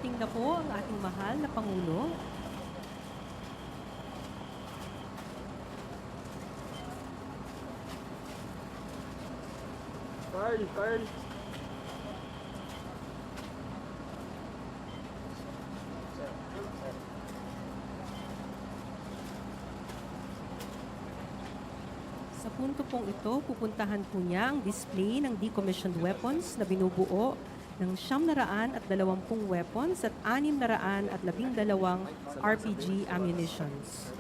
Dumating na po ang ating mahal na Pangulo. Carl. Sa punto pong ito, pupuntahan po niya ang display ng decommissioned weapons na binubuo ng 920 weapons at 612 RPG ammunitions.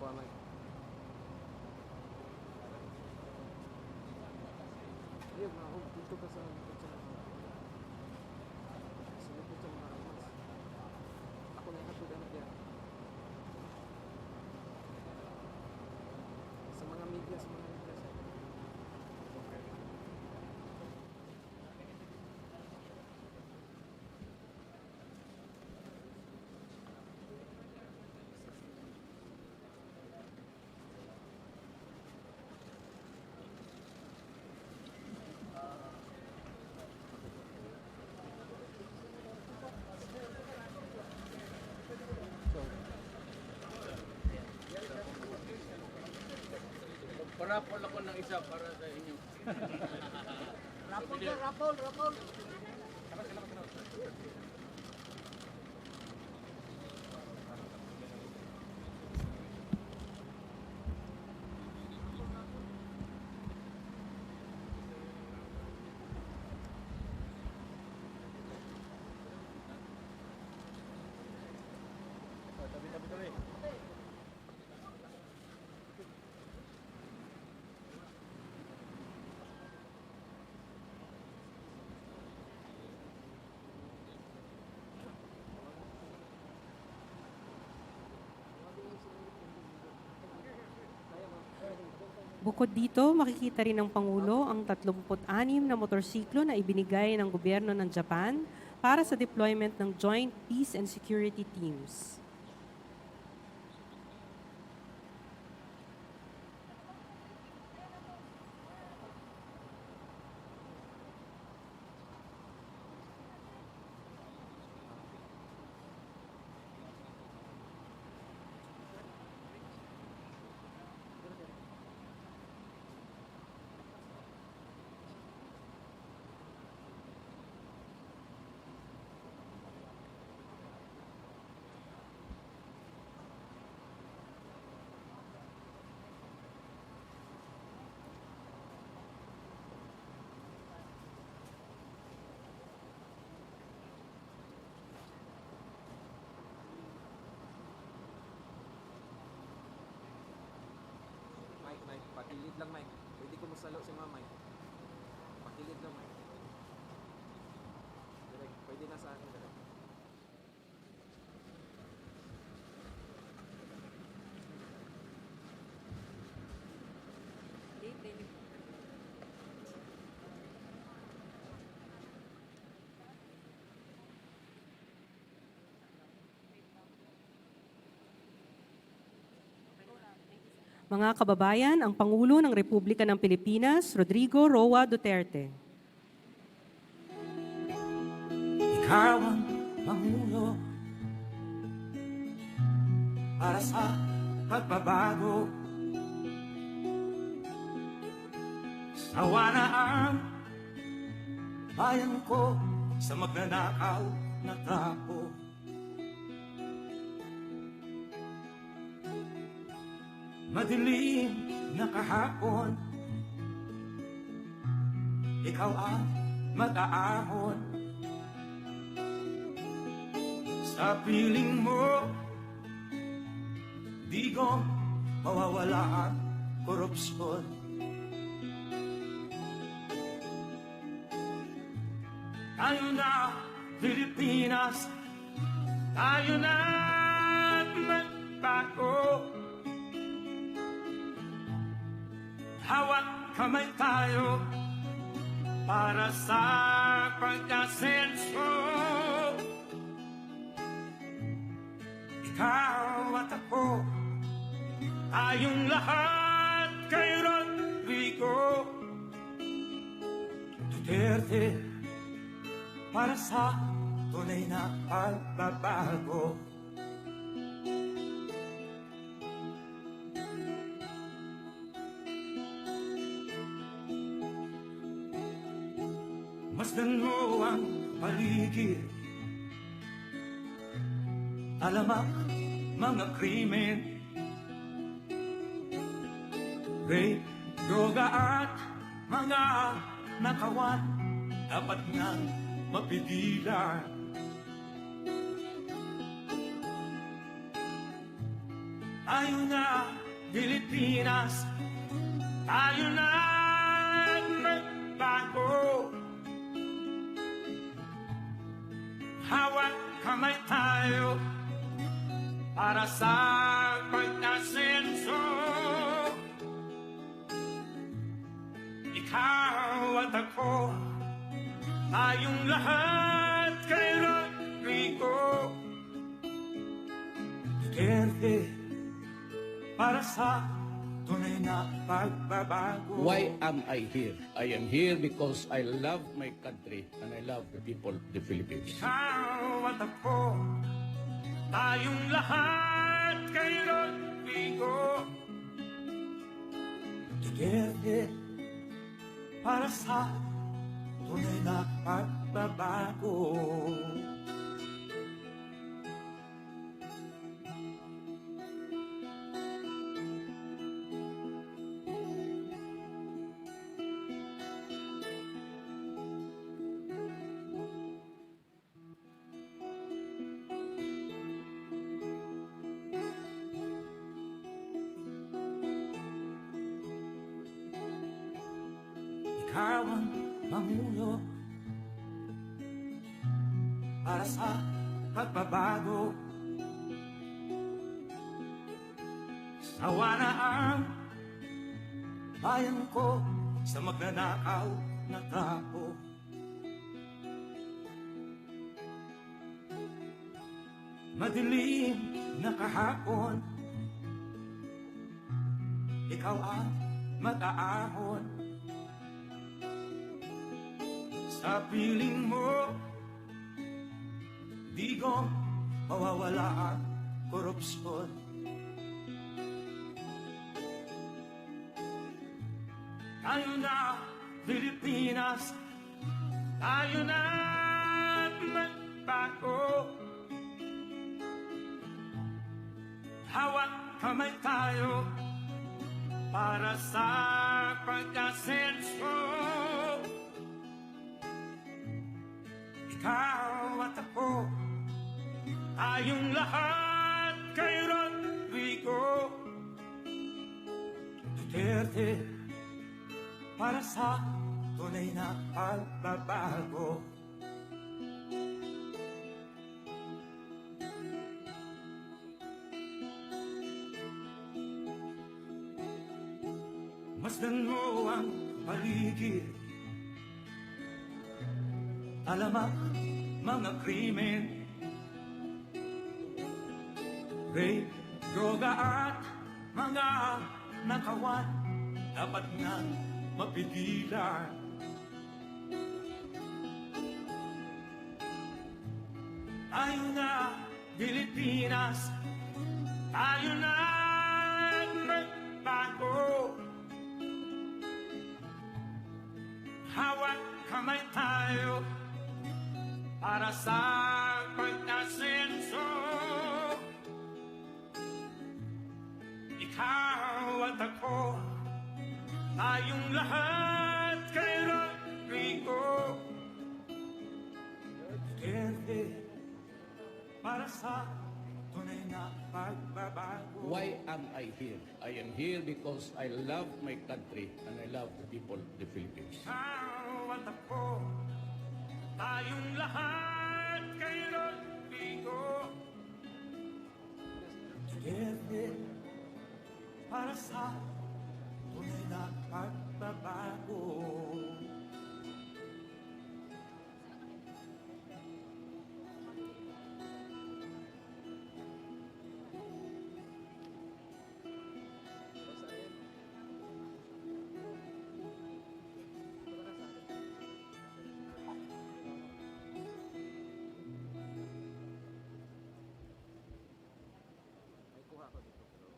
ba, Mike? Ayun, dito ka sa likod sa mga sa likod sa mga armas. Ako na hatod ang diyan. Sa mga media, sa mga media. Parapol ako ng isa para sa inyo. Rapol. Tabi. Bukod dito, makikita rin ng Pangulo ang 36 na motorsiklo na ibinigay ng gobyerno ng Japan para sa deployment ng Joint Peace and Security Teams. Mike, pakilid lang, Mike. Pwede ko masalo si Mama, Mike. Pakilid lang, Mike. Direk, pwede na sa akin, direk. Mga kababayan, ang Pangulo ng Republika ng Pilipinas, Rodrigo Roa Duterte. Ikaw ang Pangulo para sa pagbabago. Sawa na ang bayan ko sa magnanakaw na tao. Madilim na kahapon, ikaw ang mag-aahon. Sa piling mo, di ko mawawala ang korupsyon. Tayo na, Pilipinas, tayo na magbago. Hawak kamay tayo para sa pagkasenso. Ikaw at ako, tayong lahat kay Rodrigo Duterte para sa tunay na pagbabago. Masdan mo ang paligid, alamak mga krimen, rape, droga at mga nakawan, dapat nang mapigilan. Tayo na, Pilipinas, tayo na magbago. Hawat kamay tayo para sa pag-asenso. Ikaw at ako, tayong lahat kay Rodrigo Duterte, para sa tunay na pagbabago. Why am I here? I am here because I love my country and I love the people of the Philippines. Ikaw at ako, tayong lahat kay Rodrigo Duterte, para sa tunay na pagbabago. Ikaw ang mamuno para sa pagbabago. Sawa na ang bayan ko sa magnanakaw na tao. Madilim na kahapon, ikaw ang mag-aahon. Sa piling mo, di ko mawawala ang korupsyon. Tayo na, Pilipinas, tayo na magbago. Hawat kamay tayo para sa pag-asenso. Ikaw at ako, tayong lahat kay Rodrigo Duterte, para sa tunay na pagbabago. Masdan mo ang paligid, alamak mga krimen, rape, droga at mga nakawan, dapat nang mapigilan. Tayo na, Pilipinas, tayo na magbago. Hawat kamay tayo para sa pag-asenso. Ikaw at ako, tayong lahat kay Rodrigo Duterte, para sa tunay na pagbabago. Why am I here? I am here because I love my country and I love the people of the Philippines. Ikaw at ako, tayong lahat kay Rodrigo Duterte, para sa tunay na pagbabago. May kuha ko dito pero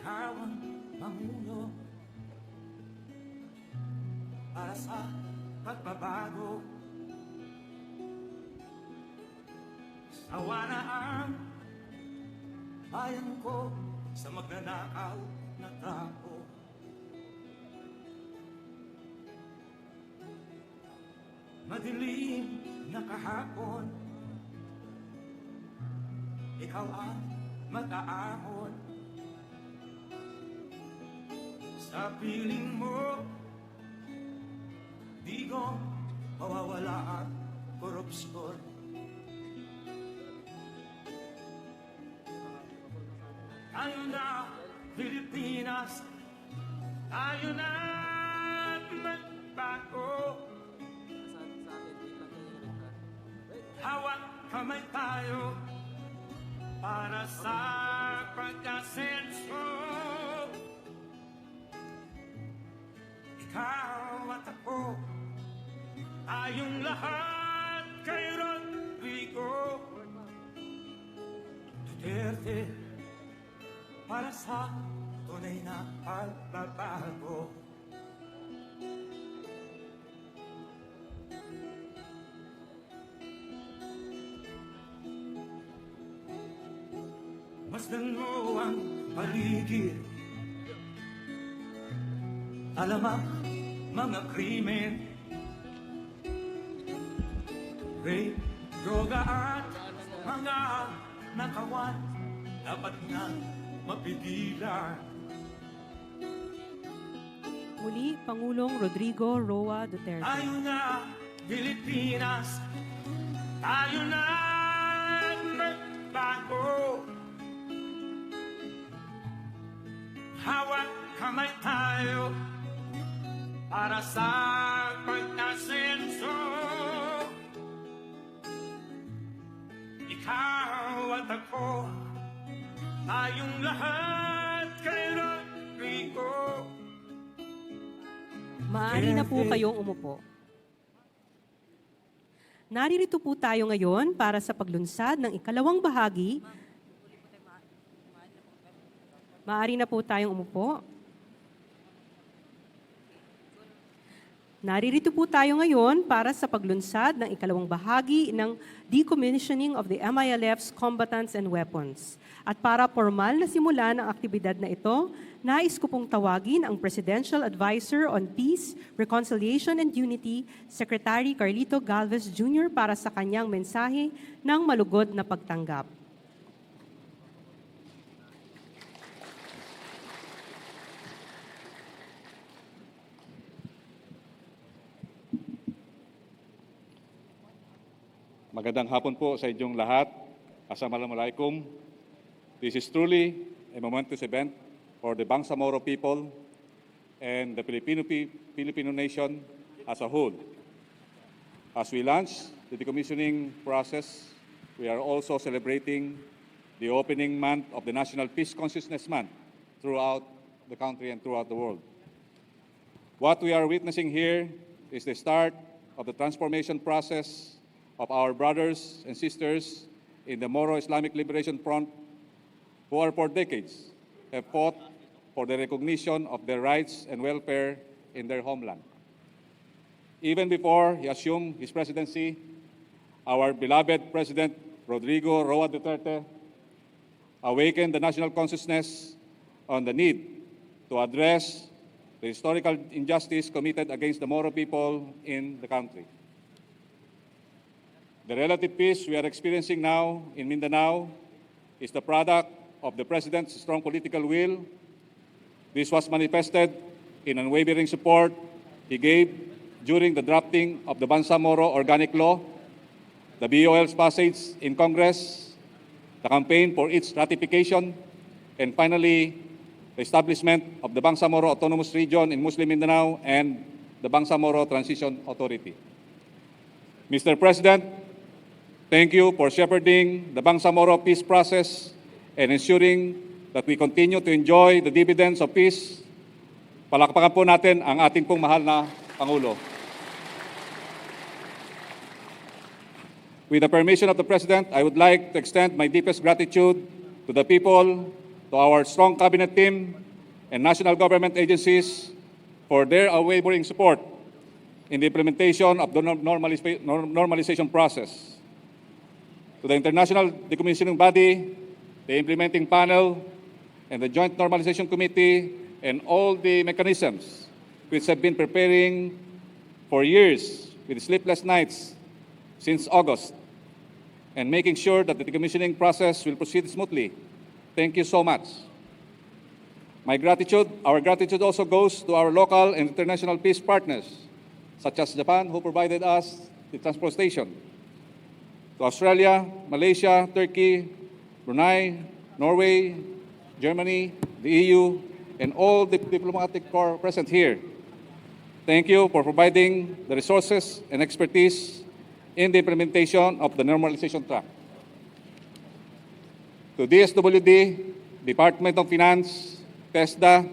Ikaw ang mamuno para sa pagbabago. Sawa na ang bayan ko sa magnanakaw na tao. madilim na kahapon, ikaw ang mag-aahon. Sa piling mo, di ko mawawala ang korupsyon. Tayo na, Pilipinas, tayo na magbago. Sa akin, wait lang kayo yung wait. Hawak kamay tayo para sa pag-asenso. Ikaw at ako, tayong lahat kay Rodrigo Duterte, para sa tunay na pagbabago. Masdan mo ang paligid, alam ang mga krimen, rape, droga at mga nakawan, dapat na mapigilan. Muli, Pangulong Rodrigo Roa Duterte. Tayo na, Pilipinas, tayo na magbago. Hawak kamay tayo para sa pag-asenso. Ikaw at ako, tayong lahat kay Rodrigo. Maaari na po kayong umupo. Naririto po tayo ngayon para sa paglunsad ng ikalawang bahagi. Maaari na po tayong umupo. Naririto po tayo ngayon para sa paglunsad ng ikalawang bahagi ng Decommissioning of the MiLF's Combatants and Weapons. At para formal na simulan ang aktibidad na ito, nais ko pong tawagin ang Presidential Advisor on Peace, Reconciliation and Unity, Secretary Carlito Galvez Jr. para sa kanyang mensahe ng malugod na pagtanggap. Magandang hapon po sa inyong lahat. Assalamualaikum. This is truly a momentous event for the Bangsamoro people and the Filipino nation as a whole. As we launch the decommissioning process, we are also celebrating the opening month of the National Peace Consciousness Month throughout the country and throughout the world. What we are witnessing here is the start of the transformation process of our brothers and sisters in the Moro Islamic Liberation Front who are for decades have fought for the recognition of their rights and welfare in their homeland. Even before he assumed his presidency, our beloved President Rodrigo Roa Duterte awakened the national consciousness on the need to address the historical injustice committed against the Moro people in the country. The relative peace we are experiencing now in Mindanao is the product of the President's strong political will. This was manifested in unwavering support he gave during the drafting of the Bangsamoro Organic Law, the BOL's passage in Congress, the campaign for its ratification, and finally, the establishment of the Bangsamoro Autonomous Region in Muslim Mindanao and the Bangsamoro Transition Authority. Mr. President, thank you for shepherding the Bangsamoro peace process and ensuring that we continue to enjoy the dividends of peace. Palakpakan po natin ang ating pong mahal na Pangulo. With the permission of the President, I would like to extend my deepest gratitude to the people, to our strong cabinet team, and national government agencies for their unwavering support in the implementation of the normalization process. To the International Decommissioning Body, the Implementing Panel, and the Joint Normalization Committee, and all the mechanisms which have been preparing for years with sleepless nights since August and making sure that the decommissioning process will proceed smoothly. Thank you so much. Our gratitude also goes to our local and international peace partners, such as Japan, who provided us the transportation, to Australia, Malaysia, Turkey, Brunei, Norway, Germany, the EU, and all the diplomatic corps present here. Thank you for providing the resources and expertise in the implementation of the normalization track. To DSWD, Department of Finance, TESDA,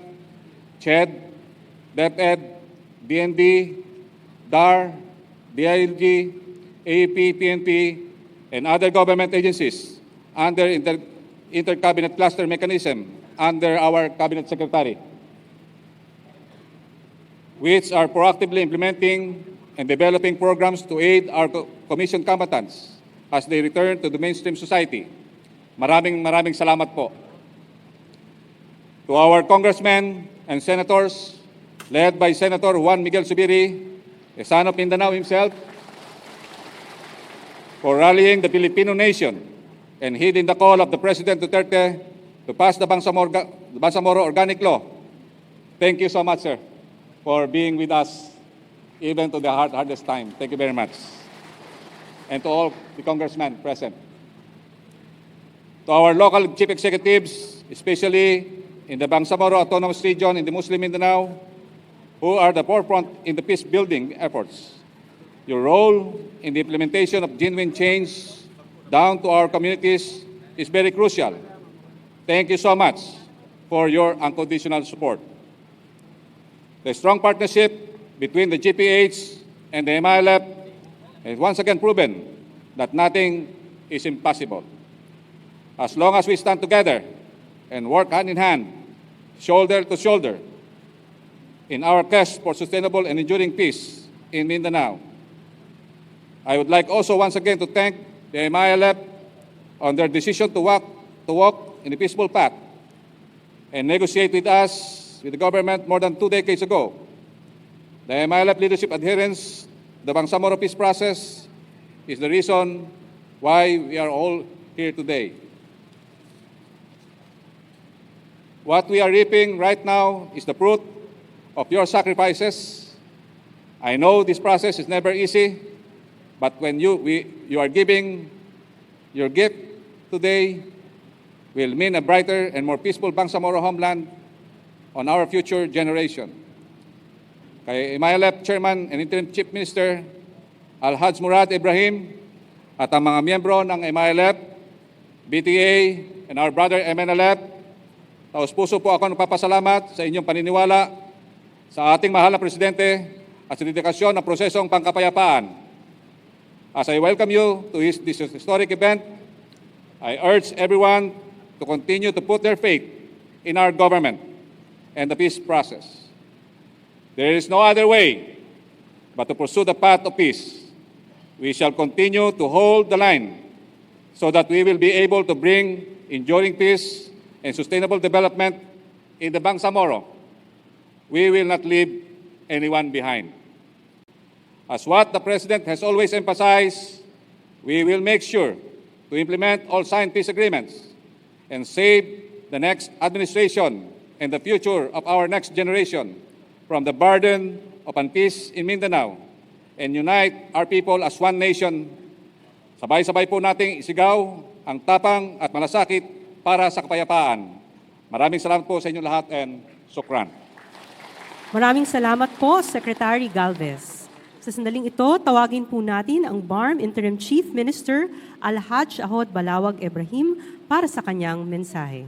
CHED, DepEd, DND, DAR, DILG, AEP, PNP, and other government agencies under Inter-Cabinet Cluster Mechanism under our Cabinet Secretary, which are proactively implementing and developing programs to aid our Commission combatants as they return to the mainstream society. Maraming salamat po. To our congressmen and senators, led by Senator Juan Miguel Zubiri, a son of Mindanao himself, for rallying the Filipino nation and heeding the call of the President Duterte to pass the Bangsamoro Organic Law. Thank you so much, sir, for being with us even to the hardest time. Thank you very much. And to all the congressmen present. To our local chief executives, especially in the Bangsamoro Autonomous Region in the Muslim Mindanao, who are the forefront in the peace-building efforts. Your role in the implementation of genuine change down to our communities is very crucial. Thank you so much for your unconditional support. The strong partnership between the GPH and the MiLF has once again proven that nothing is impossible. As long as we stand together and work hand in hand, shoulder to shoulder, in our quest for sustainable and enduring peace in Mindanao. I would like also once again to thank the MiLF on their decision to walk in a peaceful path and negotiate with us, with the government, more than 2 decades ago. The MiLF leadership adherence to the Bangsamoro peace process is the reason why we are all here today. What we are reaping right now is the fruit of your sacrifices. I know this process is never easy, but when you are giving your gift today, will mean a brighter and more peaceful Bangsamoro homeland on our future generation. Kay MiLF Chairman and Interim Chief Minister Al-Haj Murad Ibrahim at ang mga miyembro ng MiLF, BTA, and our brother MNLF, taos-puso po ako nagpapasalamat sa inyong paniniwala sa ating mahal na Presidente at sa dedikasyon ng prosesong pangkapayapaan. As I welcome you to this historic event, I urge everyone to continue to put their faith in our government and the peace process. There is no other way but to pursue the path of peace. We shall continue to hold the line so that we will be able to bring enduring peace and sustainable development in the Bangsamoro. We will not leave anyone behind. As what the President has always emphasized, we will make sure to implement all signed peace agreements and save the next administration and the future of our next generation from the burden of unpeace in Mindanao and unite our people as one nation. Sabay-sabay po nating isigaw ang tapang at malasakit para sa kapayapaan. Maraming salamat po sa inyong lahat and sukran. Maraming salamat po, Secretary Galvez. Sa sandaling ito, tawagin po natin ang BARM Interim Chief Minister Al-Haj Ahod Balawag Ibrahim para sa kanyang mensahe.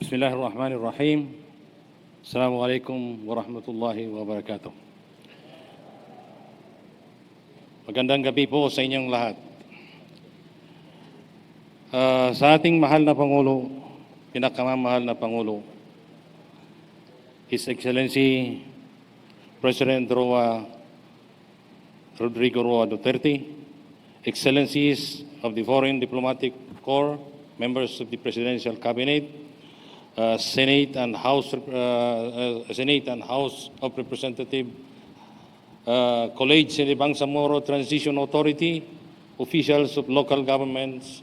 Bismillahirrahmanirrahim. Assalamualaikum warahmatullahi wabarakatuh. Magandang gabi po sa inyong lahat. Sa ating mahal na Pangulo, pinakamamahal na Pangulo, His Excellency President Rodrigo Roa Duterte, Excellencies of the Foreign Diplomatic Corps, members of the Presidential Cabinet, Senate and House of Representatives, colleagues in the Bangsamoro Transition Authority, officials of local governments,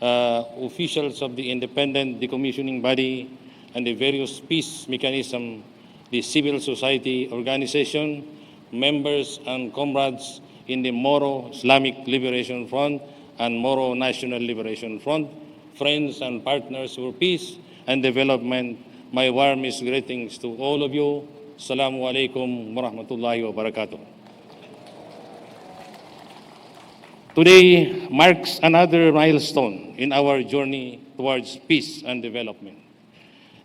officials of the independent decommissioning body, and the various peace mechanism, the civil society organization, members and comrades in the Moro Islamic Liberation Front and Moro National Liberation Front, friends and partners for peace and development, my warmest greetings to all of you. Assalamu alaikum wa rahmatullahi wa barakatuh. Today marks another milestone in our journey towards peace and development.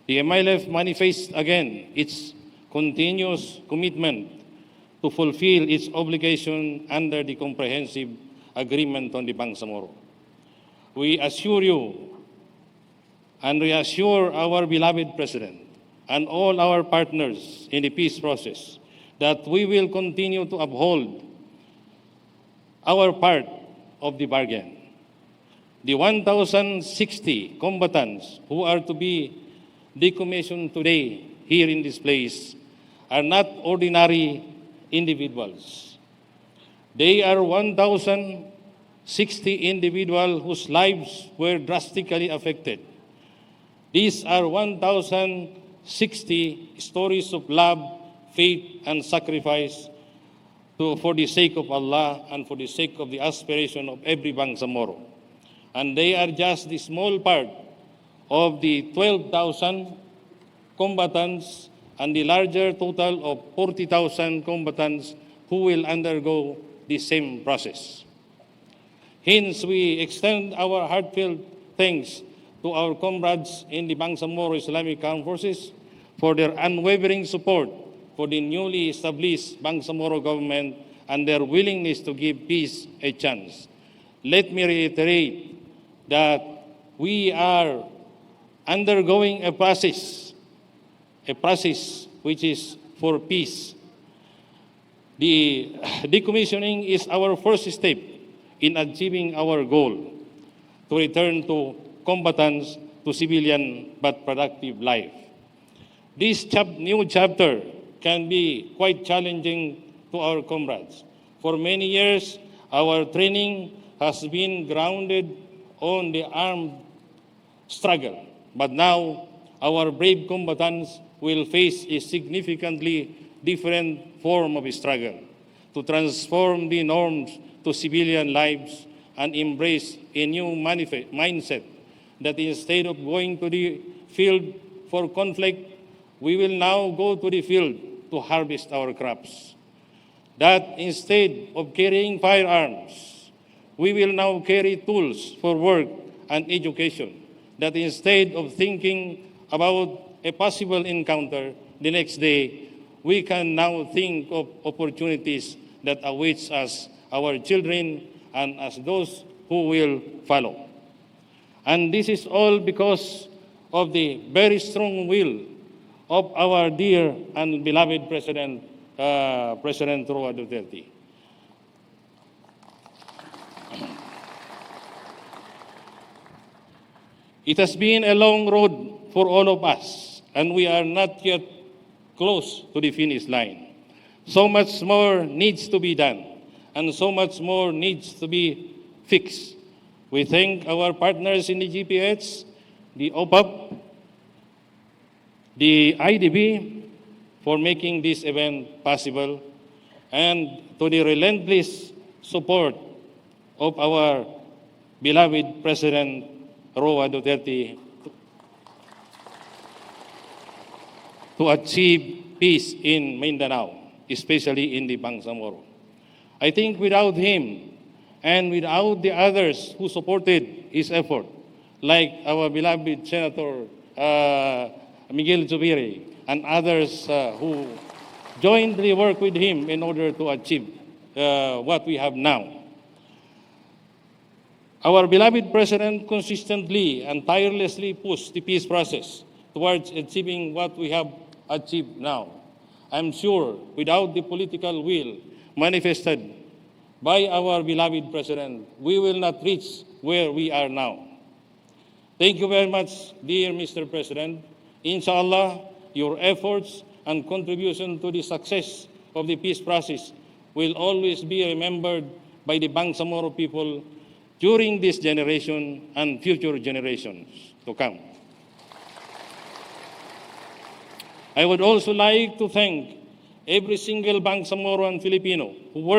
The MiLF manifests again its continuous commitment to fulfill its obligation under the Comprehensive Agreement on the Bangsamoro. We assure you and reassure our beloved President and all our partners in the peace process that we will continue to uphold our part of the bargain. The 1,060 combatants who are to be decommissioned today here in this place are not ordinary individuals. They are 1,060 individuals whose lives were drastically affected. These are 1,060 stories of love, faith, and sacrifice for the sake of Allah and for the sake of the aspiration of every Bangsamoro. And they are just the small part of the 12,000 combatants and the larger total of 40,000 combatants who will undergo the same process. Hence, we extend our heartfelt thanks to our comrades in the Bangsamoro Islamic Armed Forces for their unwavering support for the newly established Bangsamoro government and their willingness to give peace a chance. Let me reiterate that we are undergoing a process which is for peace. The decommissioning is our first step in achieving our goal to return to combatants to civilian but productive life. This new chapter can be quite challenging to our comrades. For many years, our training has been grounded on the armed struggle. But now, our brave combatants will face a significantly different form of struggle to transform the norms to civilian lives and embrace a new mindset that instead of going to the field for conflict, we will now go to the field to harvest our crops. That instead of carrying firearms, we will now carry tools for work and education. That instead of thinking about a possible encounter the next day, we can now think of opportunities that awaits us, our children, and as those who will follow. And this is all because of the very strong will of our dear and beloved President, President Duterte. It has been a long road for all of us, and we are not yet close to the finish line. So much more needs to be done, and so much more needs to be fixed. We thank our partners in the GPH, the OPAP, the IDB for making this event possible, and to the relentless support of our beloved President Roa Duterte to achieve peace in Mindanao, especially in the Bangsamoro. I think without him and without the others who supported his effort, like our beloved Senator Miguel Zubiri and others who jointly work with him in order to achieve what we have now. Our beloved President consistently and tirelessly pushed the peace process towards achieving what we have achieved now. I'm sure without the political will manifested by our beloved President, we will not reach where we are now. Thank you very much, dear Mr. President, Inshallah, your efforts and contribution to the success of the peace process will always be remembered by the Bangsamoro people during this generation and future generations to come. I would also like to thank every single Bangsamoran Filipino who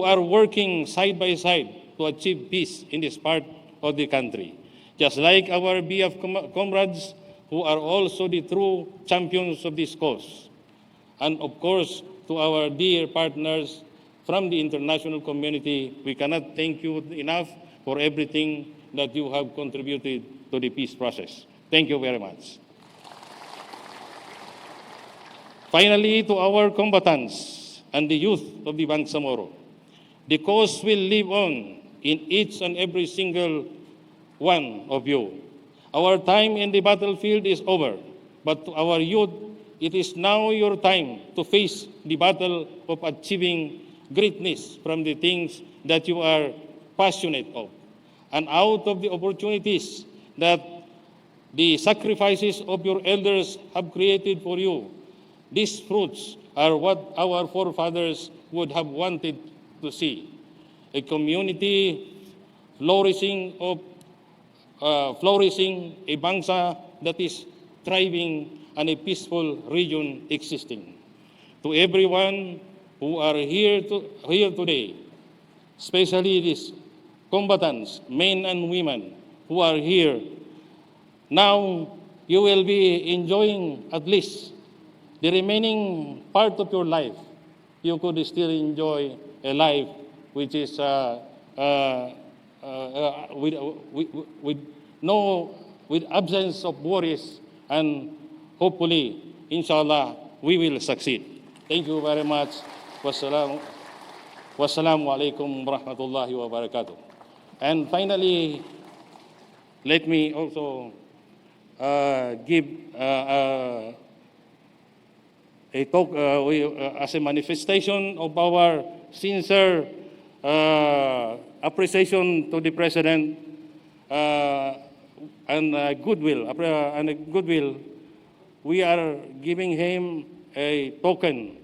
are working side by side to achieve peace in this part of the country. Just like our BF comrades who are also the true champions of this cause. And of course, to our dear partners from the international community, we cannot thank you enough for everything that you have contributed to the peace process. Thank you very much. Finally, to our combatants and the youth of the Bangsamoro, the cause will live on in each and every single one of you. Our time in the battlefield is over, but to our youth, it is now your time to face the battle of achieving greatness from the things that you are passionate of. And out of the opportunities that the sacrifices of your elders have created for you, these fruits are what our forefathers would have wanted to see. A community flourishing, a bangsa that is thriving, and a peaceful region existing. To everyone who are here today, especially these combatants, men and women who are here, now you will be enjoying at least the remaining part of your life. You could still enjoy a life which is with absence of worries, and hopefully, inshallah, we will succeed. Thank you very much. Wassalamu alaikum warahmatullahi wabarakatuh. And finally, let me also give a talk as a manifestation of our sincere appreciation to the President and goodwill. We are giving him a token.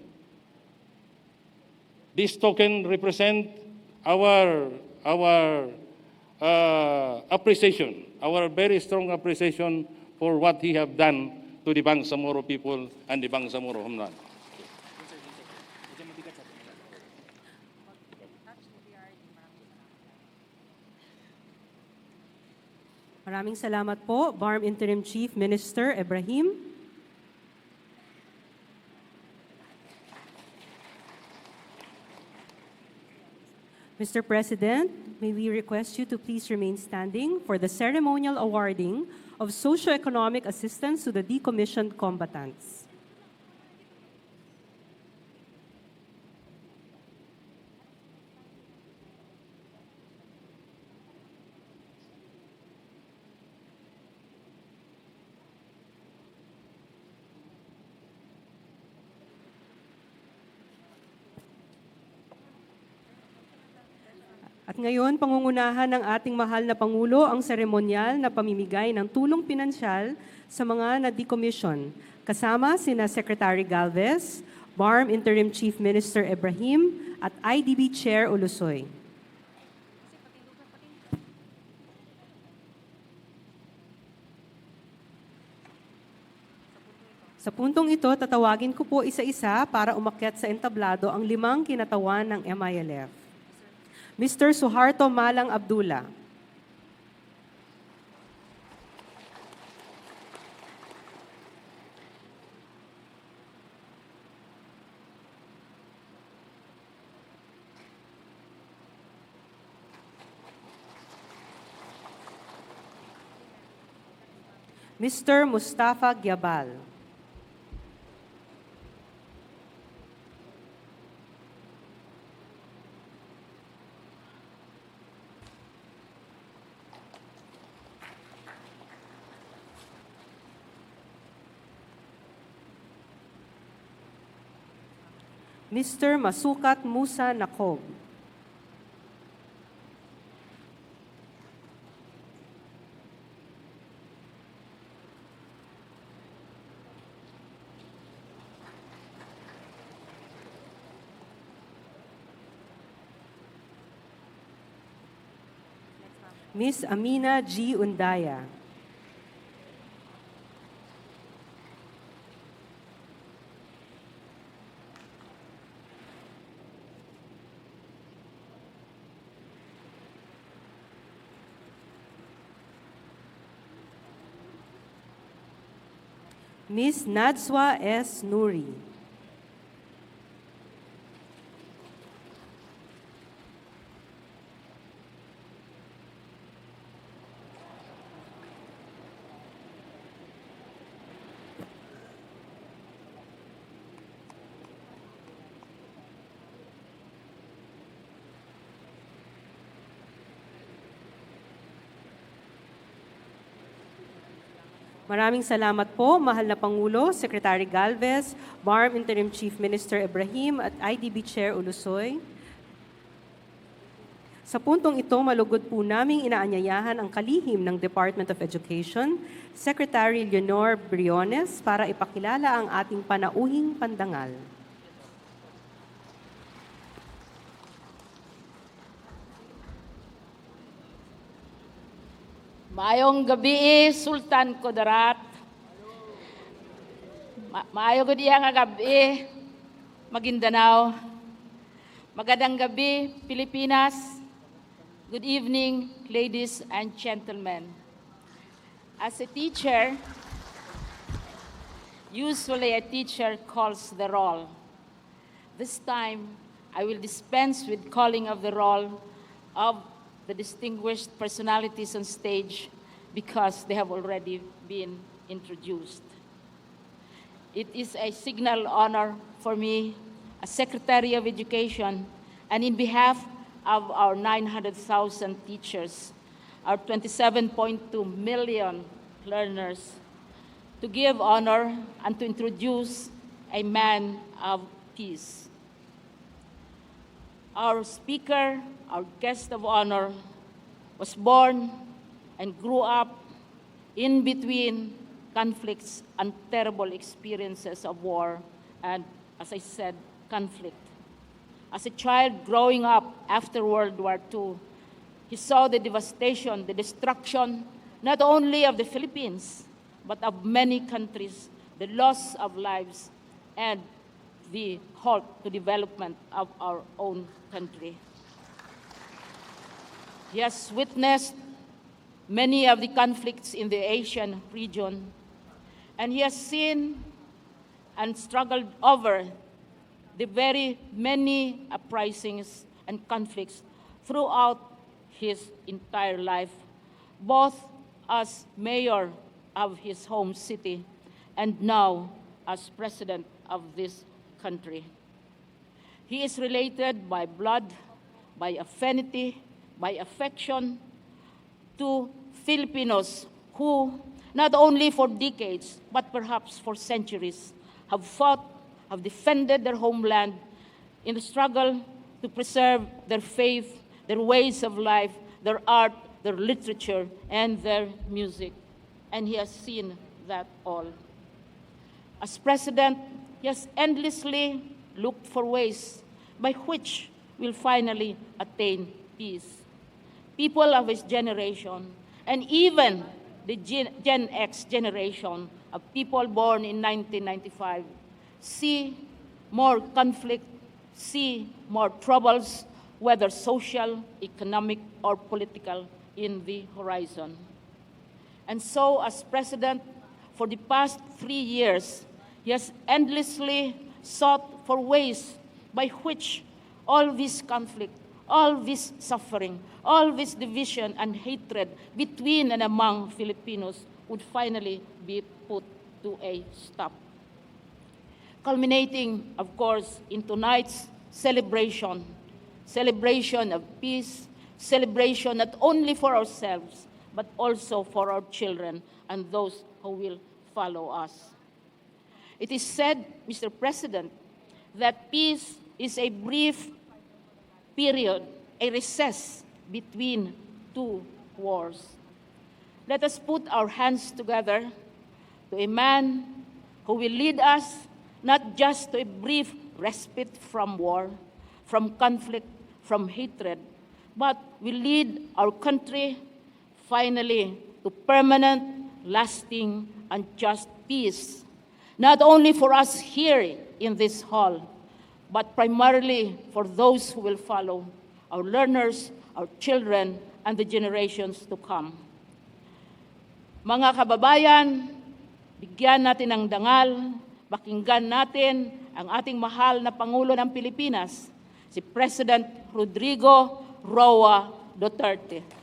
This token represents our appreciation, our very strong appreciation for what he have done to the Bangsamoro people and the Bangsamoro homeland. Maraming salamat po, BARM Interim Chief Minister Ibrahim. Mr. President, may we request you to please remain standing for the ceremonial awarding of socio-economic assistance to the decommissioned combatants. At ngayon, pangungunahan ng ating mahal na Pangulo ang seremonyal na pamimigay ng tulong pinansyal sa mga na-decommission. Kasama sina Secretary Galvez, BARM Interim Chief Minister Ibrahim, at IDB Chair Ulusoy. Sa puntong ito, tatawagin ko po isa-isa para umakyat sa entablado ang 5 kinatawan ng MiLF. Mr. Suharto Malang Abdullah. Mr. Mustafa Gyabal. Mr. Masukat Musa Nakob. Ms. Amina G. Undaya. Ms. Nadswa S. Nuri. Maraming salamat po, mahal na Pangulo, Secretary Galvez, BARM Interim Chief Minister Ibrahim at IDB Chair Ulusoy. Sa puntong ito, malugod po naming inaanyayahan ang kalihim ng Department of Education, Secretary Leonor Briones, para ipakilala ang ating panauhing pandangal. Maayong gabi, Sultan Kudarat. Maayong gabi nga gabi, Maguindanao. Magandang gabi, Pilipinas. Good evening, ladies and gentlemen. As a teacher, usually a teacher calls the roll. This time, I will dispense with calling of the roll of the distinguished personalities on stage because they have already been introduced. It is a signal honor for me as Secretary of Education and in behalf of our 900,000 teachers, our 27.2 million learners, to give honor and to introduce a man of peace. Our speaker, our guest of honor, was born and grew up in between conflicts and terrible experiences of war and, as I said, conflict. As a child growing up after World War II, he saw the devastation, the destruction, not only of the Philippines, but of many countries, the loss of lives, and the halt to development of our own country. He has witnessed many of the conflicts in the Asian region, and he has seen and struggled over the very many uprisings and conflicts throughout his entire life, both as mayor of his home city and now as president of this country. He is related by blood, by affinity, by affection to Filipinos who, not only for decades, but perhaps for centuries, have fought, have defended their homeland in the struggle to preserve their faith, their ways of life, their art, their literature, and their music. And he has seen that all. As president, he has endlessly looked for ways by which we'll finally attain peace. People of his generation, and even the Gen X generation of people born in 1995, see more conflict, see more troubles, whether social, economic, or political, in the horizon. And so, as president, for the past 3 years, he has endlessly sought for ways by which all this conflict, all this suffering, all this division and hatred between and among Filipinos would finally be put to a stop. Culminating, of course, in tonight's celebration of peace, celebration not only for ourselves, but also for our children and those who will follow us. It is said, Mr. President, that peace is a brief period, a recess between two wars. Let us put our hands together to a man who will lead us not just to a brief respite from war, from conflict, from hatred, but will lead our country finally to permanent, lasting, and just peace, not only for us here in this hall, but primarily for those who will follow, our learners, our children, and the generations to come. Mga kababayan, bigyan natin ng dangal, pakinggan natin ang ating mahal na Pangulo ng Pilipinas, si President Rodrigo Roa Duterte.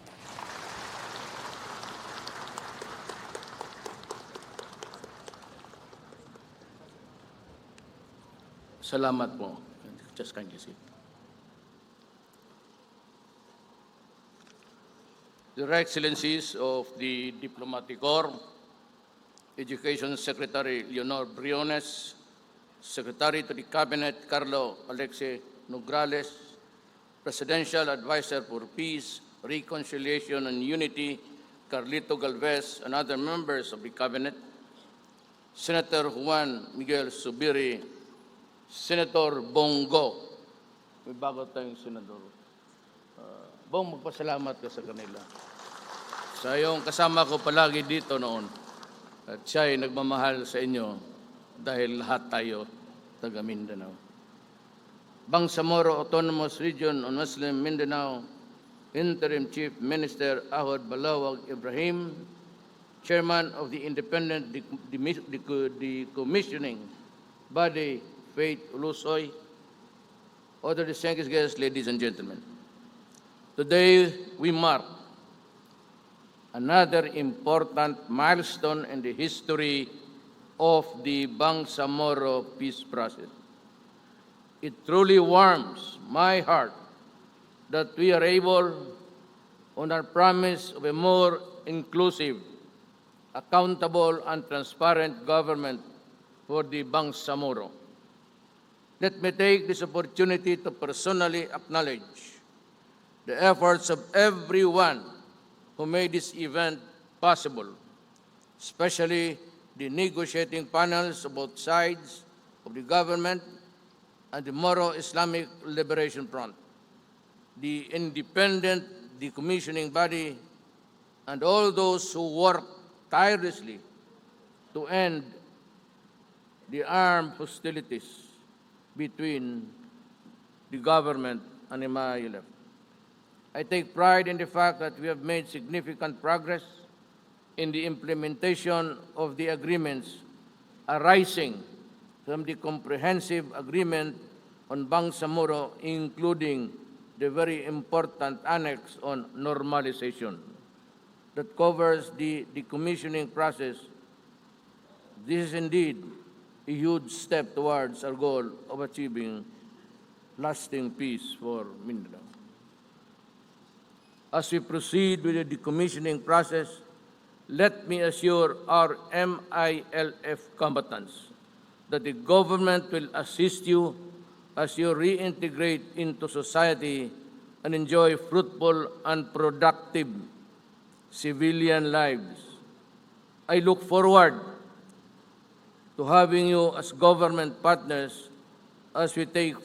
Salamat po. Just kindly sit. Your Excellencies of the Diplomatic Corps, Education Secretary Leonor Briones, Secretary to the Cabinet Carlo Alexie Nograles, Presidential Advisor for Peace, Reconciliation and Unity Carlito Galvez, and other members of the Cabinet, Senator Juan Miguel Zubiri, Senator Bongo. May bago tayong senador. Bong, magpasalamat ka sa kanila. Sa iyong kasama ko palagi dito noon. At siya ay nagmamahal sa inyo dahil lahat tayo taga Mindanao. Bangsamoro Autonomous Region on Muslim Mindanao, Interim Chief Minister Ahod Balawag Ibrahim, Chairman of the Independent Decommissioning Body, Faith Ulusoy, other distinguished guests, ladies and gentlemen. Today, we mark another important milestone in the history of the Bangsamoro peace process. It truly warms my heart that we are able, on our promise of a more inclusive, accountable, and transparent government for the Bangsamoro. Let me take this opportunity to personally acknowledge the efforts of everyone who made this event possible, especially the negotiating panels of both sides of the government and the Moro Islamic Liberation Front, the independent decommissioning body, and all those who worked tirelessly to end the armed hostilities between the government and the MiLF. I take pride in the fact that we have made significant progress in the implementation of the agreements arising from the comprehensive agreement on Bangsamoro, including the very important annex on normalization that covers the decommissioning process. This is indeed a huge step towards our goal of achieving lasting peace for Mindanao. As we proceed with the decommissioning process, let me assure our MiLF combatants that the government will assist you as you reintegrate into society and enjoy fruitful and productive civilian lives. I look forward to having you as government partners as we take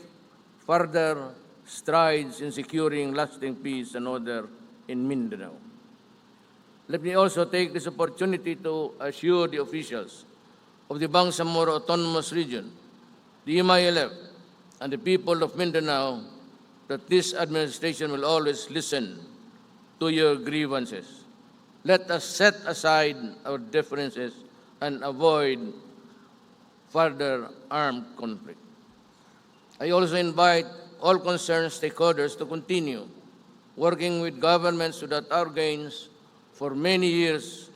further strides in securing lasting peace and order in Mindanao. Let me also take this opportunity to assure the officials of the Bangsamoro Autonomous Region, the MiLF, and the people of Mindanao that this administration will always listen to your grievances. Let us set aside our differences and avoid further armed conflict. I also invite all concerned stakeholders to continue working with governments so that our gains for many years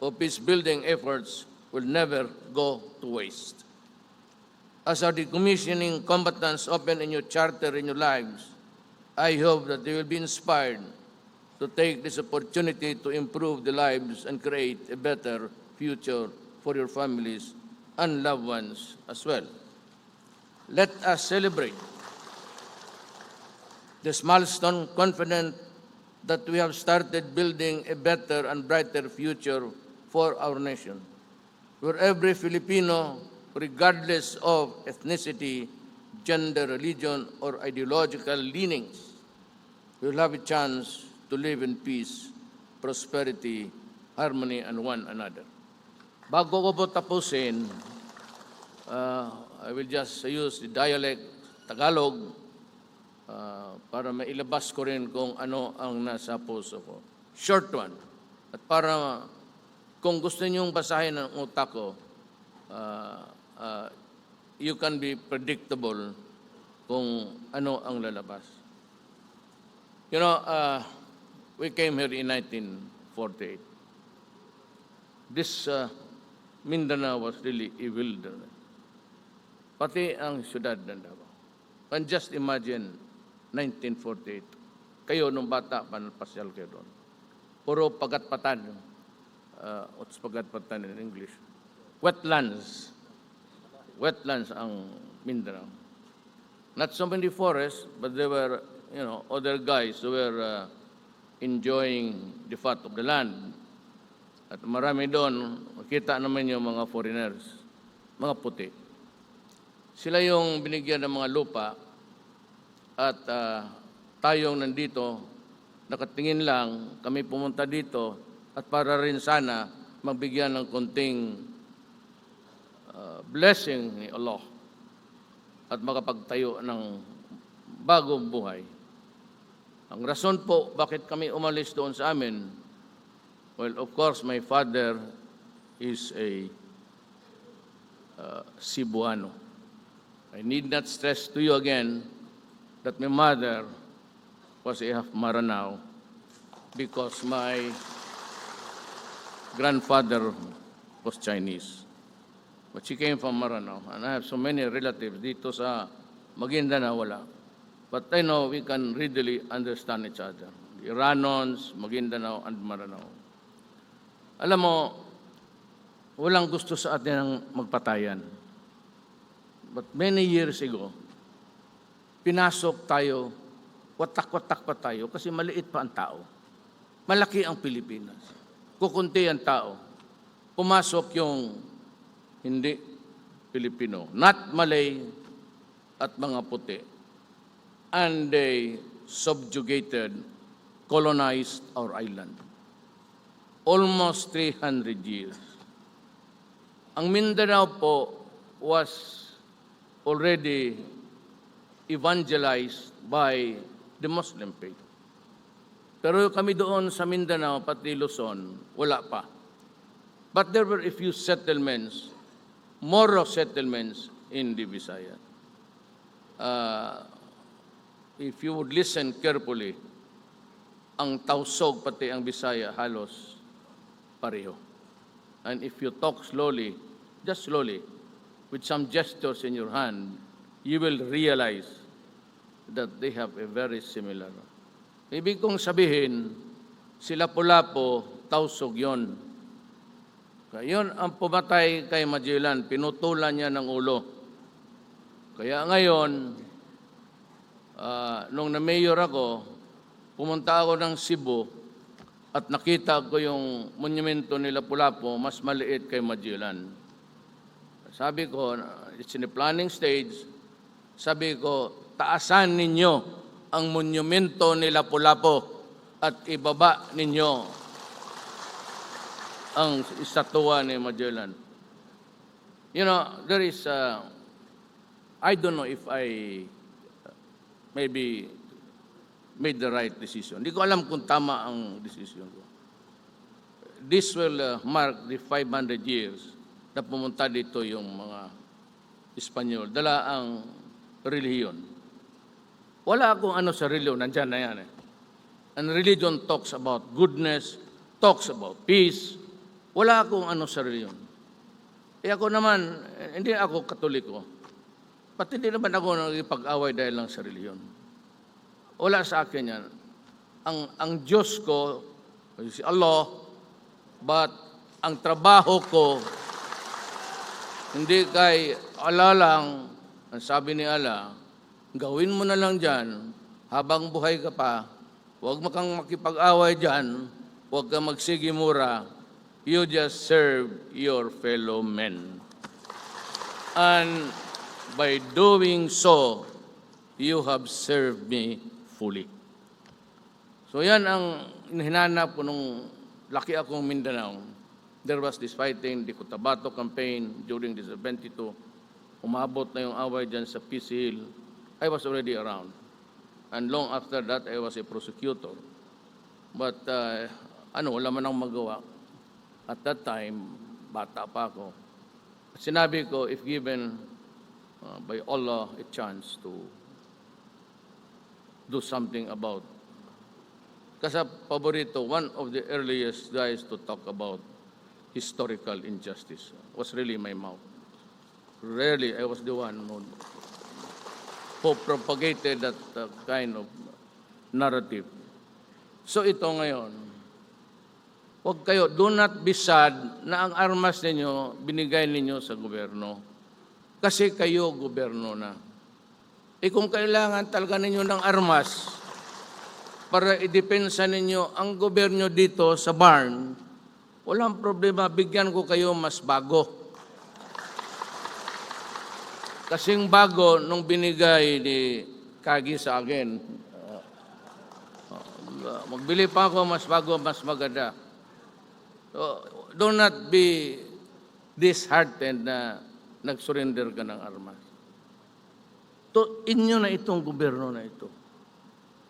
of peace-building efforts will never go to waste. As our decommissioning combatants open a new charter in your lives, I hope that they will be inspired to take this opportunity to improve the lives and create a better future for your families and loved ones as well. Let us celebrate this milestone, confident that we have started building a better and brighter future for our nation, where every Filipino, regardless of ethnicity, gender, religion, or ideological leanings, will have a chance to live in peace, prosperity, harmony, and one another. Bago ko po tapusin, I will just use the dialect Tagalog para mailabas ko rin kung ano ang nasa puso ko. Short one. At para kung gusto niyong basahin ang utak ko, you can be predictable kung ano ang lalabas. You know, we came here in 1948. This Mindanao was really a wilderness. Pati ang syudad ng Davao. And just imagine, 1948. Kayo, nung bata, pasyal kayo doon. Puro pagat-patan. What's pagat-patan in English? Wetlands. Wetlands ang Mindanao. Not so many forests, but there were, other guys who were enjoying the fat of the land. At marami doon, makita naman yung mga foreigners, mga puti. Sila yung binigyan ng mga lupa at tayong nandito, nakatingin lang, kami pumunta dito at para rin sana magbigyan ng konting blessing ni Allah at makapagtayo ng bagong buhay. Ang rason po bakit kami umalis doon sa amin, well, of course, my father is a Cebuano. I need not stress to you again that my mother was a half Maranao because my grandfather was Chinese. But she came from Maranao, and I have so many relatives dito sa Maguindanao, wala. But I know we can readily understand each other. Iranons, Maguindanao, and Maranao. Alam mo, walang gusto sa atin ng magpatayan. But many years ago, pinasok tayo, watak-watak pa tayo kasi maliit pa ang tao. Malaki ang Pilipinas. Kukunti ang tao. Pumasok yung hindi Pilipino, not Malay at mga puti. And they subjugated, colonized our island. Almost 300 years. Ang Mindanao po was already evangelized by the Muslim faith. Pero kami doon sa Mindanao, pati Luzon, wala pa. But there were a few settlements, Moro settlements in the Visayas. If you would listen carefully, ang Tausog pati ang Bisaya halos pareho. And if you talk slowly, just slowly, with some gestures in your hand, you will realize that they have a very similar. Ibig kong sabihin, sila Pulapo, Tausog yon. Yun ang pumatay kay Magellan, pinutulan niya ng ulo. Kaya ngayon, nung na-mayor ako, pumunta ako ng Cebu at nakita ko yung monumento nila Pulapo, mas maliit kay Magellan. Sabi ko, it's in the planning stage, sabi ko, taasan ninyo ang monumento nila Pulapo at ibaba ninyo ang estatwa ni Magellan. You know, there is, I don't know if I maybe made the right decision. Hindi ko alam kung tama ang decision ko. This will mark the 500 years na pumunta dito yung mga Espanyol. Dala ang relihiyon. Wala akong ano sa relihiyon, nandyan na yan. And religion talks about goodness, talks about peace. Wala akong ano sa relihiyon. Ako naman, hindi ako Katoliko. Pati hindi naman ako nagipag-away dahil lang sa relihiyon. Wala sa akin yan. Ang Diyos ko, si Allah, but ang trabaho ko, hindi kay Allah lang, ang sabi ni Allah, gawin mo na lang dyan, habang buhay ka pa, huwag mo kang makipag-away dyan, huwag kang magsigimura, you just serve your fellow men. And by doing so, you have served me fully. So yan ang hinanap ko nung laki akong Mindanao. There was this fighting, the Cotabato campaign during the 72. Umabot na yung away dyan sa Peace Hill. I was already around. And long after that, I was a prosecutor. But wala man akong magawa. At that time, bata pa ako. Sinabi ko, if given by Allah a chance to do something about. Kasi paborito, one of the earliest guys to talk about historical injustice was really my mouth. Rarely, I was the one who propagated that kind of narrative. So ito ngayon, huwag kayo, do not be sad na ang armas ninyo, binigay ninyo sa gobyerno. Kasi kayo gobyerno na. Kung kailangan talaga ninyo ng armas para idepensa ninyo ang gobyerno dito sa barn, walang problema, bigyan ko kayo mas bago. Kasing bago nung binigay ni Kagi sa akin. Magbili pa ako, mas bago, mas maganda. So, do not be disheartened na nag-surrender ka ng armas. Inyo na itong gobyerno na ito.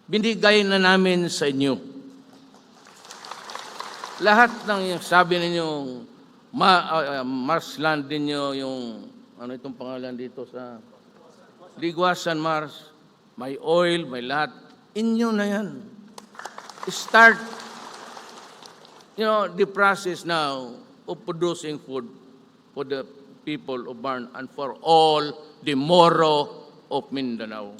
Binigay na namin sa inyo. Lahat ng sabi ninyong Marsland ninyo, yung ano itong pangalan dito sa Ligwasan Mars, may oil, may lahat. Inyo na yan. Start, the process now of producing food for the people of Barn and for all the Moro of Mindanao.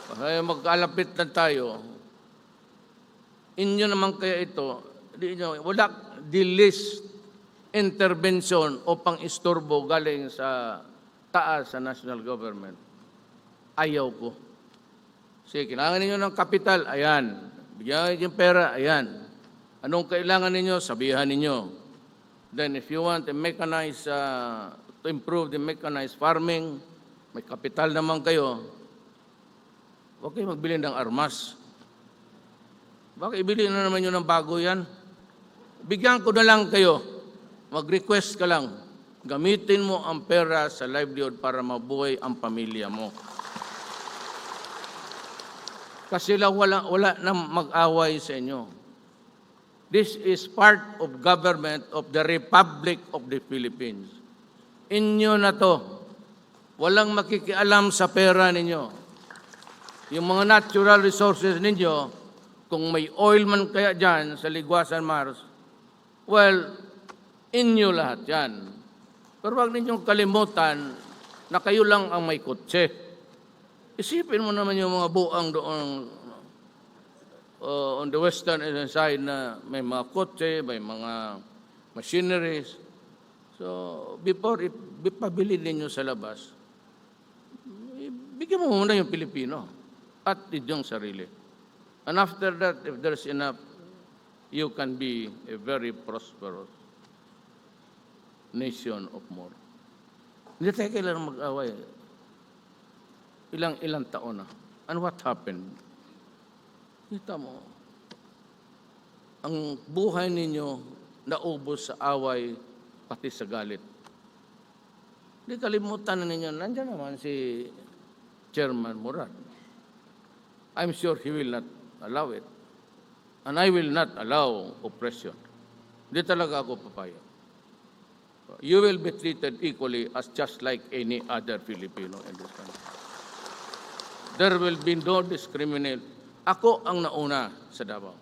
Kaya magkalapit na tayo. Inyo naman kaya ito, wala the least intervention o pang-istorbo galing sa taas sa national government. Ayaw ko. Sige, kailangan ninyo ng kapital, ayan. Bigyan yung pera, ayan. Anong kailangan ninyo, sabihan ninyo. Then if you want to mechanize, to improve the mechanized farming, may kapital naman kayo, huwag kayo magbili ng armas. Baka ibili na naman yun ng bago yan. Bigyan ko na lang kayo. Mag-request ka lang. Gamitin mo ang pera sa livelihood para mabuhay ang pamilya mo. Kasi wala na mag-away sa inyo. This is part of government of the Republic of the Philippines. Inyo na to. Walang makikialam sa pera ninyo. Yung mga natural resources ninyo, kung may oil man kaya dyan sa Ligwasan Mars, well, inyo lahat yan. Pero wag ninyong kalimutan na kayo lang ang may kotse. Isipin mo naman yung mga buang doon on the western side na may mga kotse, may mga machineries. So, before ipabili ninyo sa labas, bigyan mo muna yung Pilipino at inyong sarili. And after that, if there's enough, you can be a very prosperous nation of more. Hindi tayo kailangan mag-away. Ilang taon na. And what happened? Kita mo, ang buhay ninyo naubos sa away pati sa galit. Hindi kalimutan na ninyo, nandiyan naman si Chairman Murad. I'm sure he will not allow it. And I will not allow oppression. Hindi talaga ako papayag. You will be treated equally as just like any other Filipino in this country. There will be no discrimination. Ako ang nauna sa Davao.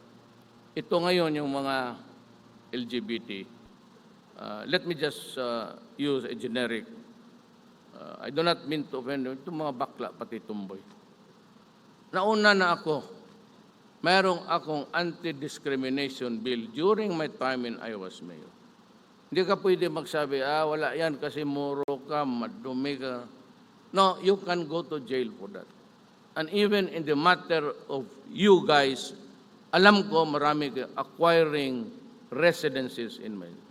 Ito ngayon yung mga LGBT. Let me just use a generic. I do not mean to offend itong mga bakla pati tumboy. Nauna na ako. Mayroong akong anti-discrimination bill during my time in I was mayor. Hindi ka pwede magsabi, wala yan kasi muro ka, madumi ka. No, you can go to jail for that. And even in the matter of you guys, alam ko marami acquiring residences in Manila.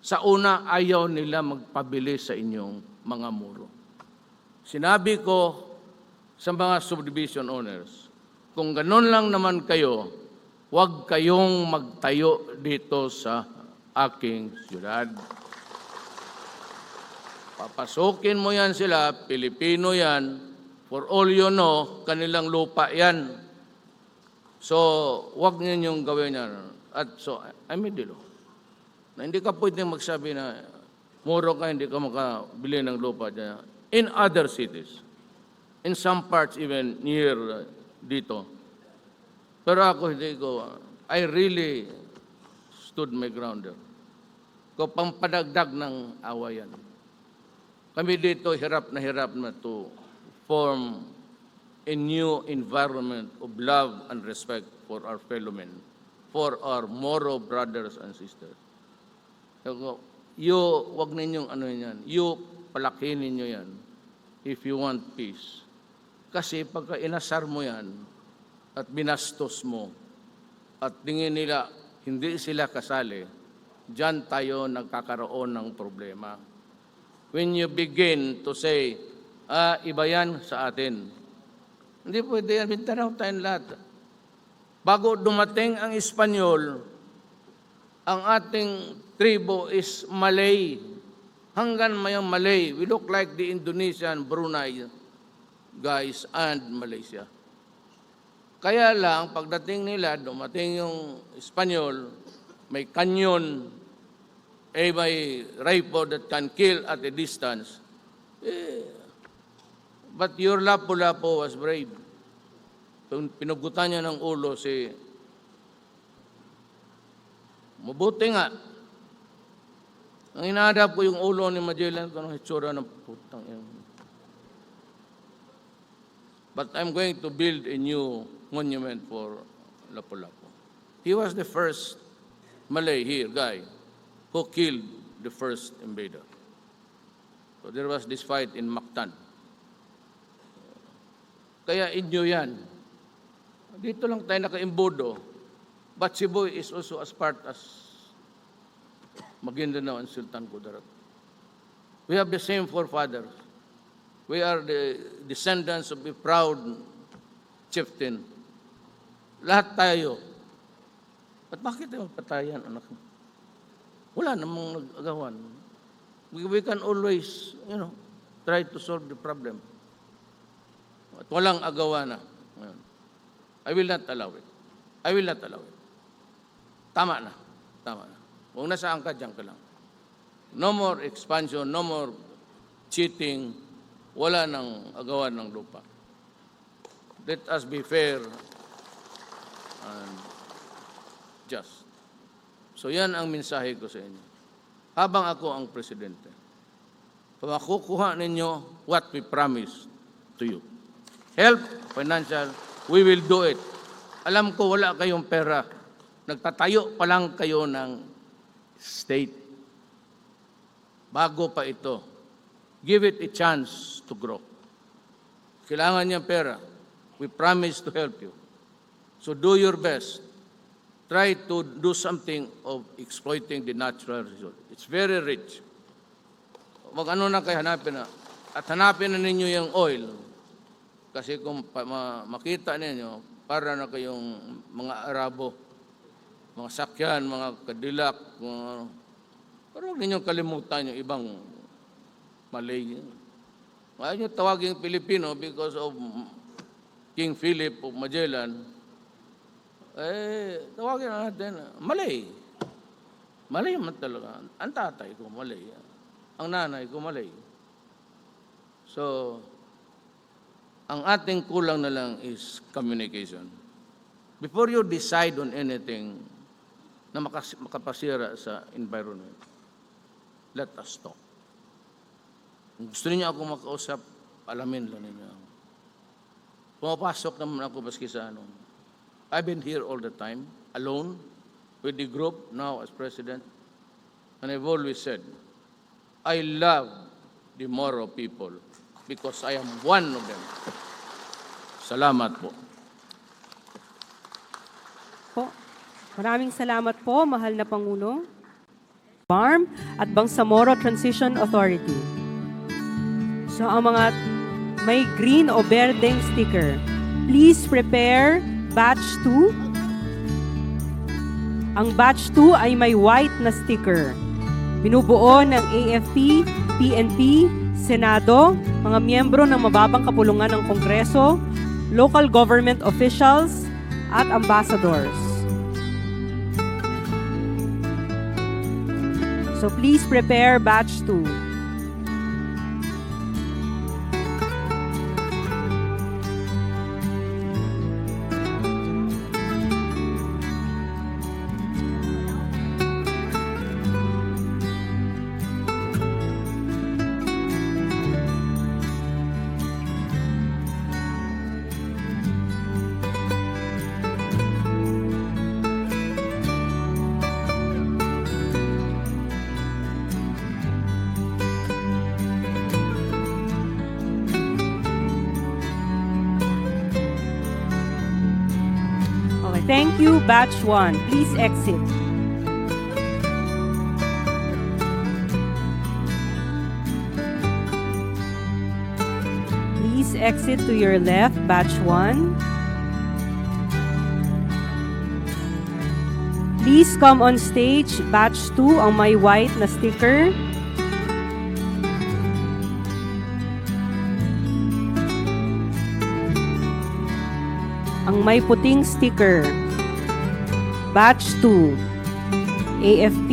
Sa una, ayaw nila magpabili sa inyong mga muro. Sinabi ko sa mga subdivision owners, kung ganun lang naman kayo, huwag kayong magtayo dito sa aking siyudad. Papasukin mo yan sila, Pilipino yan, for all you know, kanilang lupa yan. So, huwag ninyong gawin yan. At so, I made the law. Na hindi ka pwedeng magsabi na muro ka, hindi ka makabili ng lupa dyan. In other cities, in some parts even near dito. Pero ako hindi ko, I really stood my ground there. Ko pampadagdag ng awayan. Kami dito hirap na to form a new environment of love and respect for our fellow men, for our Moro brothers and sisters. Wag ninyong ano yan, palakihin ninyo yan if you want peace. Kasi pagka inasar mo yan at binastos mo at tingin nila hindi sila kasali, diyan tayo nagkakaroon ng problema. When you begin to say, iba yan sa atin. Hindi pwede yan, bintanaw tayong lahat. Bago dumating ang Espanyol, ang ating tribo is Malay. Hanggang mayang Malay. We look like the Indonesian, Brunei guys and Malaysia. Kaya lang, pagdating nila, dumating yung Espanyol, may kanyon, may rifle that can kill at a distance. But your Lapu-Lapu was brave. Pinugutan niya ng ulo si mabuti nga. Ang inaadap ko yung ulo ni Magellan, kung anong hitsura ng putang yun. But I'm going to build a new monument for Lapu-Lapu. He was the first Malay here, guy, who killed the first invader. So there was this fight in Mactan. Kaya inyo yan. Dito lang tayo naka-imbodo. But Cebu is also as part as Maguindanao and Sultan Kudarat. We have the same forefathers. We are the descendants of a proud chieftain. Lahat tayo. At bakit tayo patayan, anak? Wala namang nag-agawan. We can always, try to solve the problem. At walang agawa na. I will not allow it. I will not allow it. Tama na. Tama na. Kung nasaan ka, dyan ka lang. No more expansion, no more cheating. Wala nang agawan ng lupa. Let us be fair and just. So yan ang mensahe ko sa inyo. Habang ako ang presidente, makukuha ninyo what we promised to you. Help, financial, we will do it. Alam ko wala kayong pera. Nagtatayo pa lang kayo ng state. Bago pa ito. Give it a chance to grow. Kailangan niya pera. We promise to help you. So do your best. Try to do something of exploiting the natural resource. It's very rich. Mag-ano na kayo hanapin na. At hanapin na ninyo yung oil. Kasi kung makita ninyo, para na kayong mga Arabo, mga sakyan, mga kadilak, pero huwag ninyong kalimutan yung ibang Malay. Ayaw nyo tawagin Pilipino because of King Philip of Magellan. Tawagin na natin, Malay. Malay man talaga. Ang tatay ko, Malay. Ang nanay ko, Malay. So, ang ating kulang na lang is communication. Before you decide on anything na makapasira sa environment, let us talk. Kung gusto niyo ako makausap, alamin lang ninyo. Pumapasok naman ako baski sa ano. I've been here all the time, alone, with the group, now as president. And I've always said, I love the Moro people because I am one of them. Salamat po. Maraming salamat po, mahal na Pangulo. Farm at Bangsamoro Transition Authority. So ang mga may green o berdeng sticker, Please prepare batch 2. Ang batch 2 ay may white na sticker. Binubuo ng AFP, PNP, Senado, mga miyembro ng mababang kapulungan ng Kongreso, local government officials, at ambassadors. So please prepare batch 2. Thank you, batch 1. Please exit. Please exit to your left, batch 1. Please come on stage, batch 2, ang may white na sticker. Ang may puting sticker. Batch 2. AFP,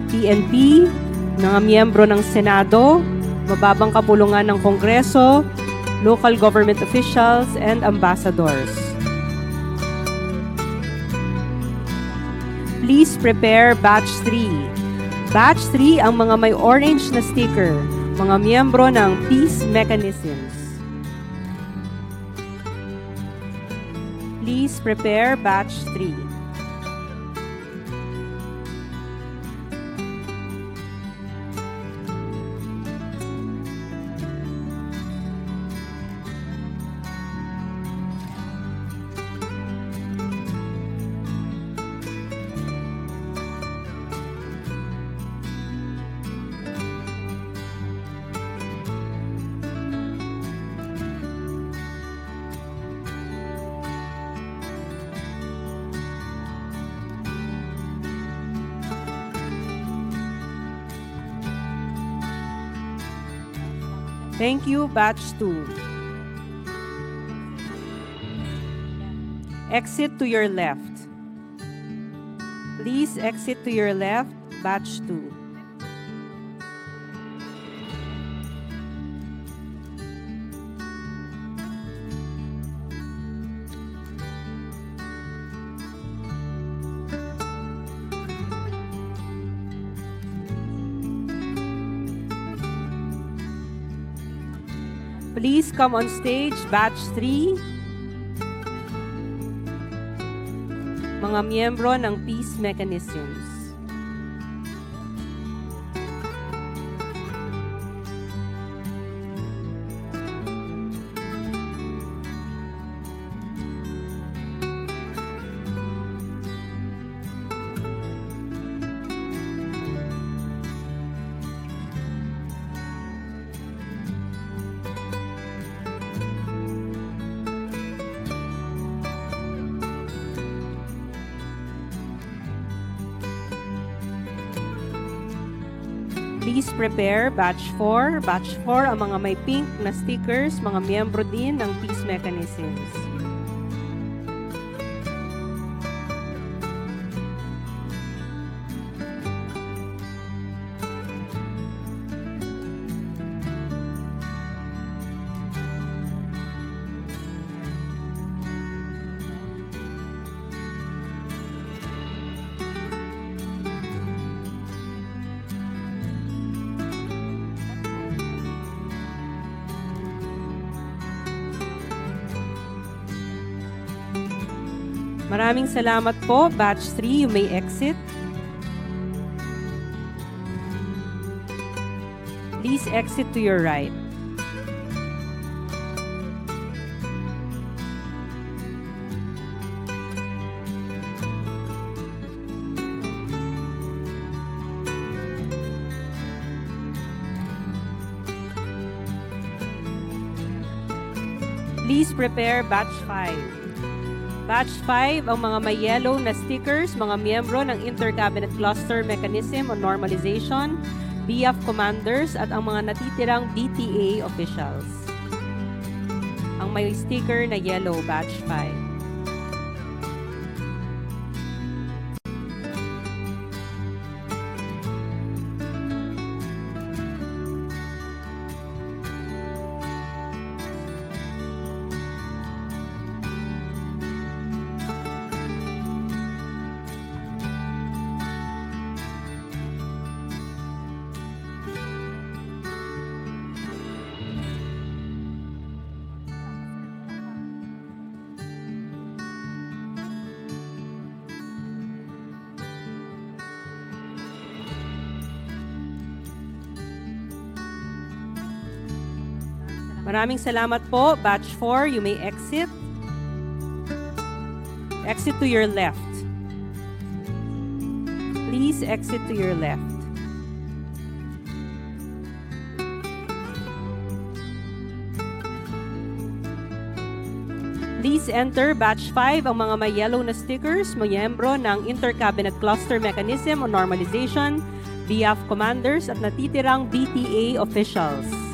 PNP, mga miyembro ng Senado, mababang kapulungan ng Kongreso, local government officials, and ambassadors. Please prepare batch 3. Batch 3 ang mga may orange na sticker, mga miyembro ng peace mechanisms. Please prepare batch 3. Thank you, batch 2. Exit to your left. Please exit to your left, batch 2. Please come on stage, batch 3. Mga miyembro ng peace mechanisms. Please prepare batch 4. Batch 4 ang mga may pink na stickers, mga miyembro din ng peace mechanisms. Maraming salamat po, batch 3. You may exit. Please exit to your right. Please prepare batch 5. Batch 5, ang mga may yellow na stickers, mga miyembro ng Inter-Cabinet Cluster Mechanism on Normalization, BF commanders at ang mga natitirang BTA officials. Ang may sticker na yellow, batch 5. Maraming salamat po. Batch 4, you may exit. Exit to your left. Please exit to your left. Please enter batch 5 ang mga may yellow na stickers, miyembro ng Inter-Cabinet Cluster Mechanism on Normalization, BF commanders at natitirang BTA officials.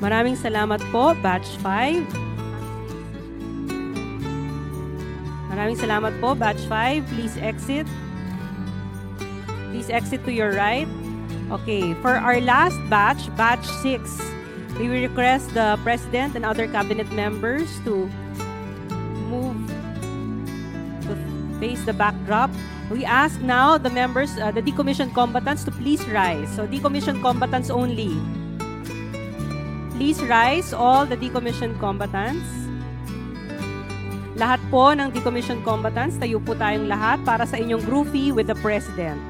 Maraming salamat po, batch 5. Maraming salamat po, batch 5. Please exit. Please exit to your right. Okay, for our last batch, batch 6, we will request the President and other cabinet members to move to face the backdrop. We ask now the members, the decommissioned combatants to please rise. So decommissioned combatants only. Please rise, all the decommissioned combatants. Lahat po ng decommissioned combatants, tayo po tayong lahat para sa inyong groupie with the President.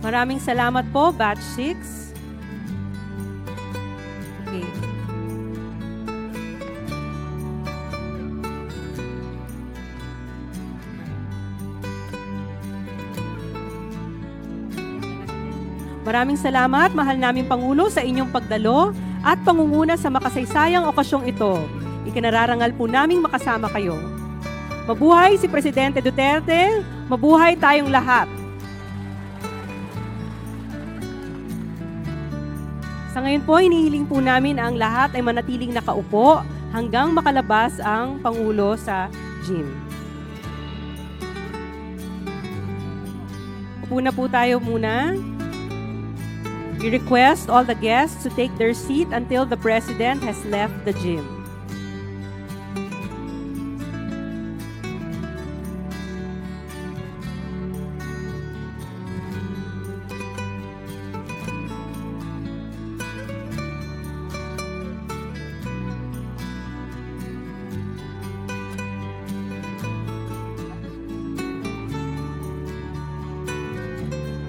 Maraming salamat po, batch 6. Okay. Maraming salamat, mahal naming Pangulo, sa inyong pagdalo at pangunguna sa makasaysayang okasyong ito. Ikinararangal po naming makasama kayo. Mabuhay si Presidente Duterte, mabuhay tayong lahat. Sa ngayon po, hinihiling po namin ang lahat ay manatiling nakaupo hanggang makalabas ang Pangulo sa gym. Upo na po tayo muna. We request all the guests to take their seat until the President has left the gym.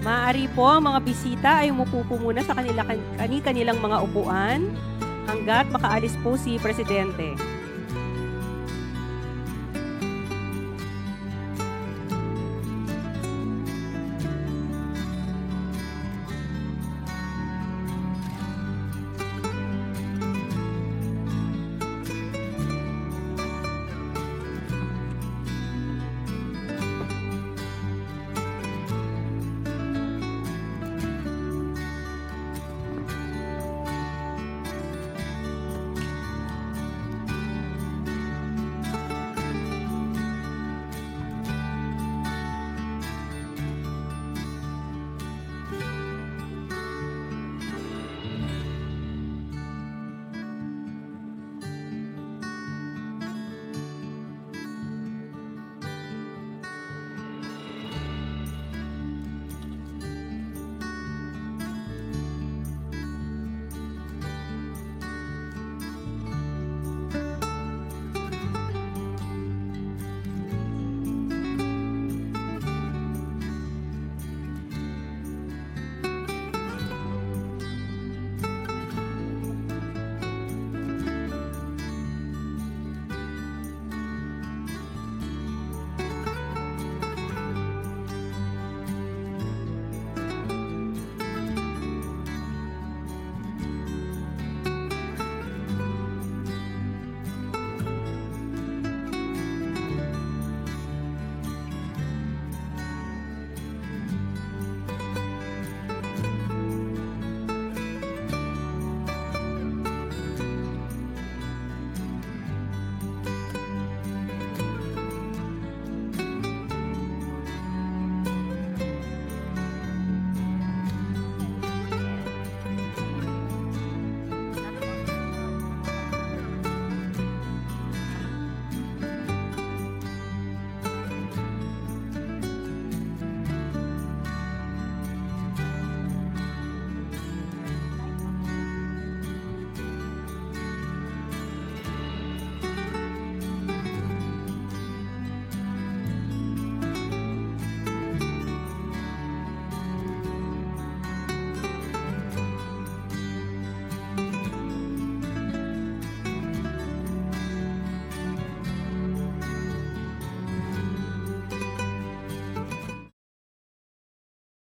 Maaari po ang mga bisita ay umupo po muna sa kanilang mga upuan hanggat makaalis po si Presidente.